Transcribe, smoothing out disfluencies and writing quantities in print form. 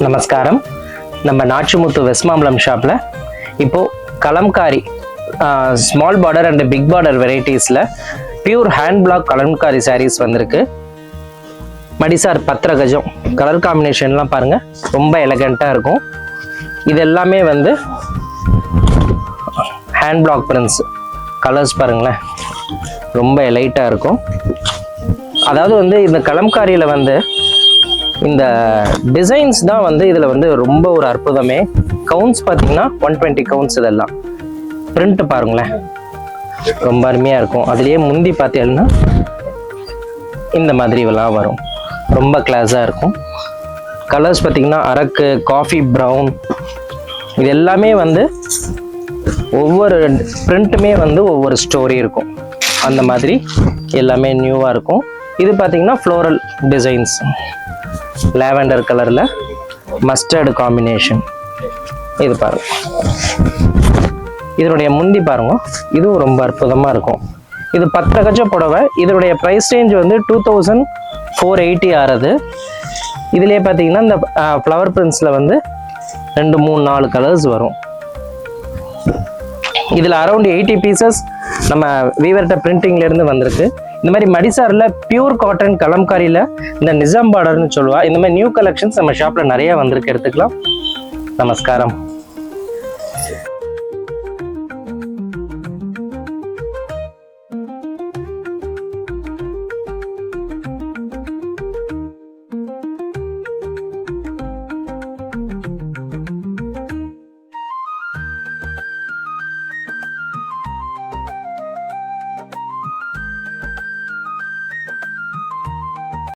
நமஸ்காரம். நம்ம நாச்சிமுத்து வெஸ்மாம்பலம் ஷாப்பில் இப்போது kalamkari small border and big border வெரைட்டிஸில் pure hand block kalamkari sarees வந்திருக்கு. மடிசார் 10 கஜம் கலர் காம்பினேஷன்லாம் பாருங்கள், ரொம்ப எலகண்ட்டாக இருக்கும். இது எல்லாமே வந்து ஹேண்ட் பிளாக் பிரிண்ட்ஸ் கலர்ஸ் பாருங்களேன், ரொம்ப எலைட்டாக இருக்கும். அதாவது வந்து இந்த கலம்காரியில் வந்து இந்த டிசைன்ஸ் தான் வந்து இதில் வந்து ரொம்ப ஒரு அற்புதமே. கவுண்ட்ஸ் பார்த்தீங்கன்னா 120 கவுண்ட்ஸ். இதெல்லாம் பிரிண்ட் பாருங்களேன், ரொம்ப அருமையாக இருக்கும். அதுலேயே முந்தி பார்த்தீங்கன்னா இந்த மாதிரி எல்லாம் வரும், ரொம்ப கிளாஸாக இருக்கும். கலர்ஸ் பார்த்தீங்கன்னா அரக்கு, காஃபி ப்ரௌன், இது எல்லாமே வந்து ஒவ்வொரு பிரிண்ட்டுமே வந்து ஒவ்வொரு ஸ்டோரி இருக்கும். அந்த மாதிரி எல்லாமே நியூவாக இருக்கும். இது பார்த்தீங்கன்னா ஃப்ளோரல் டிசைன்ஸ், லாவெண்டர் கலரில் மஸ்டர்டு காம்பினேஷன். இது பாருங்க, இதனுடைய முந்தி பாருங்க, இதுவும் ரொம்ப அற்புதமாக இருக்கும். இது 10 கஜ புடவை. இதனுடைய ப்ரைஸ் ரேஞ்ச் வந்து 2480 ஆறுது. இதுலேயே பார்த்தீங்கன்னா இந்த ஃப்ளவர் பிரிண்ட்ஸில் வந்து 2, 3, 4 கலர்ஸ் வரும். இதில் அரௌண்ட் 80 பீசஸ் நம்ம வீவர்கிட்ட பிரிண்டிங்லேருந்து வந்திருக்கு. இந்த மாதிரி மடிசாரில் பியூர் காட்டன் கலம்காரியில் இந்த நிஜாம் பார்டர்னு சொல்லுவா. இந்த மாதிரி நியூ கலெக்ஷன்ஸ் நம்ம ஷாப்பில் நிறைய வந்திருக்கு, எடுத்துக்கலாம். நமஸ்காரம்.